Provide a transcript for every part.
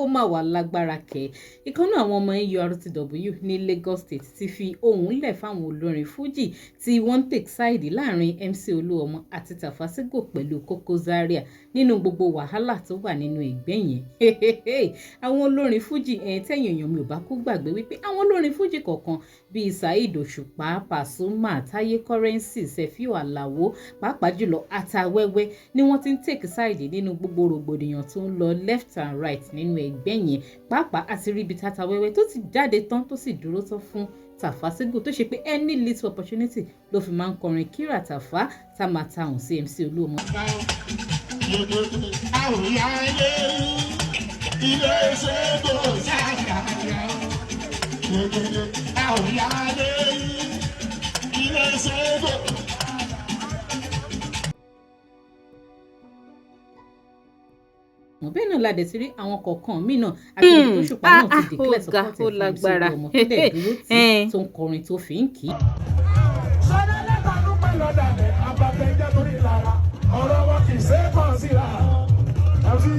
ó mà wà lágbára kẹ́ ìkànnì àwọn ọmọ NURTW ní Lagos State ti fi ohùn lẹ̀ fáwọn olórin Fuji tí wọ́n take side láàrin MC Olúọmọ àti Tàfásígò pẹ̀lú Koko Zaria nínú gbogbo wàhálà tó wà nínú ẹgbẹ́ yẹn àwọn olórin Fuji tẹ̀yìn èèyàn mi ò bá kú gbàgbé wípé àwọn olórin Fuji kọ̀ọ̀kan bíi Saheed Òṣùpá, Pasuma, Táyé Currency, Sefiu Alao pàápàá jùlọ Atawẹ́wẹ́ ni wọ́n ti ń take side nínú gbogbo rògbòdìyàn tó ń lọ left and right nínú ẹgbẹ́ yẹn pàápàá àti ríbi Atawẹ́wẹ́ tó ti jáde tán tó sì dúró tán fún Tàfásígò tó ṣe pé any little opportunity ló fi máa ń kọrin kíra Tàfá tá máa ta hùn sí MC Olúọmọ. bẹ́ẹ̀ náà la dẹ̀ ti rí àwọn kọ̀ọ̀kan míì náà àti ibi tó ṣùpá náà ti declare support fún MC Olúọmọ tó dẹ̀ dúró tí tó ń kọrin tó fi ń kì í. sọ́dọ̀ lẹ́tà ló pẹ́ lọ́dà rẹ̀ abatẹ́jẹ́ torí lára ọ̀rọ̀ wọn kì í ṣe é kàn síra àti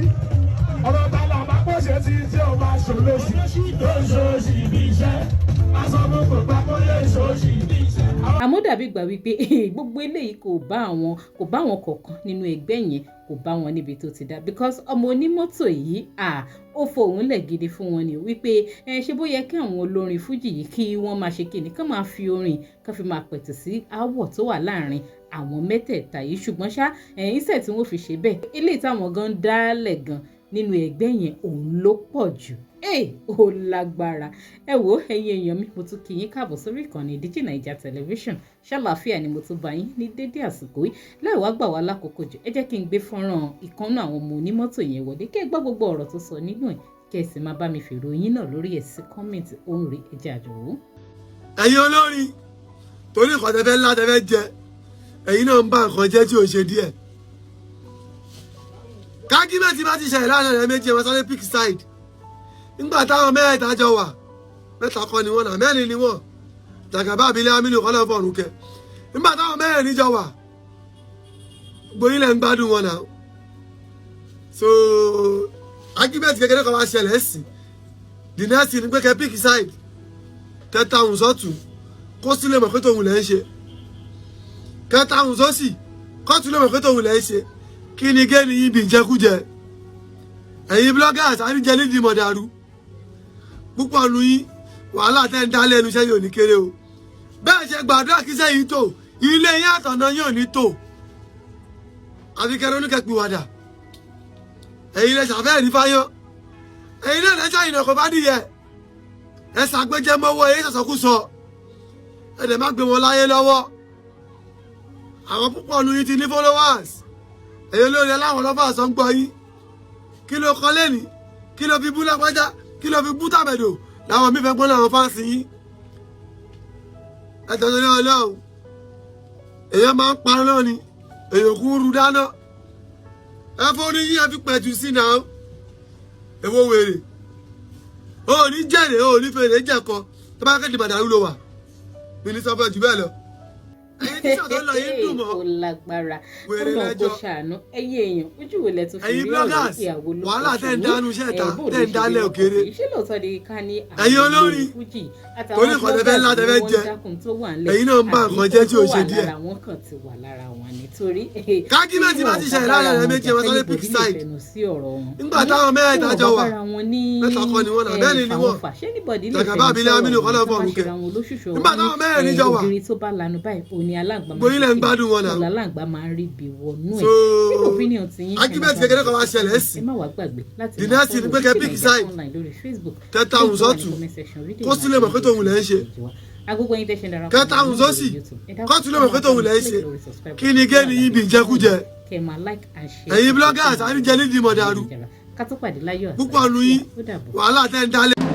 ọ̀rọ̀ ta là bá pọ̀ṣẹ̀ tí ó máa ṣòlóṣì tó ń ṣòṣì bí iṣẹ́ aṣọ gbogbo pápọ̀ lè ṣòṣì bí iṣẹ́. àmọ́ dàbí gbà wípé gbogbo eléyìí kò bá àwọn kọ̀ọ̀kan nínú ẹgbẹ́ yẹn kò bá wọn níbi tó ti dá because ọmọ onímọ́tò yìí ó fohùn lẹ̀ gidi fún wọn ni wípé ṣé bó yẹ kí àwọn olórin Fuji yìí kí wọ́n máa ṣe kíni kán máa fi orin kán fi máa pẹ̀tù sí aáwọ̀ tó wà láàrin àwọn mẹ́tẹ̀ẹ̀ta yìí ṣùgbọ́n ṣá ìṣẹ̀ tí wọ́n fi ṣe bẹ́ẹ̀ eléyìí táwọn gan dálẹ̀ gan nínú ẹgbẹ́ yẹn òun ló pọ̀ jù ó lágbára ẹ wò ẹ̀yin èèyàn mi mo tún kí yín káàbọ̀ sórí ìkànnì Digi-Naija Television ṣàlàáfíà ni mo tún bá yín ní dédé àsìkò yìí láì wá gbà wá lákòókò jù ẹ jẹ́ kí n gbé fọ́nrán ìkànnì àwọn ọmọ onímọ́tò yẹn wọlé kí ẹ gbọ́ gbogbo ọ̀rọ̀ tó sọ nínú ẹ̀ kí ẹ sì máa bá mi fèrò yín náà lórí ẹ̀ sí kọ́mẹ̀ntì òun rí ẹ jẹ́ àjọwò. ẹ̀yin olórin torí nǹkan tẹ́fẹ́ ńlá tẹ́fẹ́ jẹ ẹ̀yin náà ń bá nǹkan jẹ́ tí ò ṣe díẹ̀ kágímẹ̀tì bá ti ṣẹlẹ̀ láàrin ẹ̀ méjì ẹ̀ wọ́n sáré pick side nígbà táwọn mẹ́ta jọ wà mẹ́ta kọ́ ni wọ́n náà mẹ́rin ni wọ́n Jàgàbá abilẹ̀ amínú kọ́ náà fọ̀rùn kẹ nígbà táwọn mẹ́rin jọ wà gbóyìnlẹ̀ ń gbádùn wọn náà so argument kékeré kan wá ṣẹlẹ̀ sí the next thing ni pé kẹ́ pick side kẹta òun sọ́tún kó sílẹ̀ mọ̀ pé tòun lẹ́ ń ṣe kẹta òun sọ́sì kó sílẹ̀ mọ̀ pé tòun lẹ́ ń ṣe kí ni géènì yín bí ìjẹkújẹ ẹ̀yin bloggers àríjẹ nídìí mọ̀dàrú púpọ̀ nu yín wàhálà tẹ́ ń dá lẹ́nu iṣẹ́ yóò ní kéré o bẹ́ẹ̀ ṣe gbàdúrà kí iṣẹ́ yìí tó ilé yín àtọ̀nà yóò ní tó àfi kẹrin oníkẹ́pìwàdà ẹ̀yin lẹ ṣàfẹ́ ní fáyọ́ ẹ̀yin náà lẹ́ṣà ìnà kò bá dìyẹ ẹ ṣàgbéjẹ mọ́wọ́ ẹ̀yin ṣàṣọkúsọ ẹ dẹ̀ má gbé wọn láyé lọ́wọ́ àwọn púpọ̀ nu yín ti ní followers ẹ̀yin olórí aláwọ̀ lọ́fà sọ ń gbọ́ yín kí ló kọ lẹ́ni kí ló fi bú lápájá kí ló fi bú tàbẹ̀dò làwọn mi fẹ́ gbọ́n láwọn fáǹsì yín ẹ̀tọ́ tó ní ọlọ́run èèyàn máa ń parọ́ náà ni èèyàn kú rú dáná ẹ fọ́nrí yín ẹ fi pẹ̀tù sí náà èwo wèrè o ò ní jèrè o ò ní fèrè jẹ̀kọ tó bá kéde màdàrú ló wà mi ní sọ fẹ́ jù bẹ́ẹ̀ lọ. ó lágbára ọlọ́run kò ṣàánú ẹ̀yin èèyàn ojú wo lẹ tún fi rí ọ̀rọ̀ ìyàwó ló wàhálà tẹ́ ń dánú iṣẹ́ ìta tẹ́ ń dálẹ̀ òkèrè ṣé lóòótọ́ ni ká ní ẹ̀yin olórin torí nǹkan tẹ́fẹ́ ńlá tẹ́fẹ́ jẹ ẹ̀yin náà ń bá nǹkan jẹ́ tí ò ṣe díẹ̀ àwọn kan ti wà lára wọn nítorí kágímẹ̀tì bá ti ṣẹlẹ̀ láàrin ẹ̀ méjì ẹ̀ wọ́n sáré pick side nígbà táwọn mẹ́ta jọ wà mẹ́ta kọ́ ni wọ́n náà mẹ́rin ni wọ́n Jàgàbá abilẹ̀ amínú kọ́ náà fọ̀rùn kẹ nígbà táwọn mẹ́rin jọ wà gbóyìnlẹ̀ ń gbádùn wọn náà ọ̀làlàǹgbà máa ń rí ibi wọnú ẹ̀ kí ni opinion ti yín argument kékeré kan wá ṣẹlẹ̀ sí ẹ má wàá gbàgbé láti the next thing ni pé kẹ́ pick side kẹta òun sọ́tún kó sílẹ̀ mọ̀ pé tòun lẹ́ ń ṣe kẹta òun sọ́sì kó sílẹ̀ mọ̀ pé tòun lẹ́ ń ṣe kí ni géènì yín bí ìjẹkújẹ ẹ̀yin bloggers àríjẹ nídìí mọ̀dàrú púpọ̀ nu yín wàhálà tẹ́ ń dálẹ̀.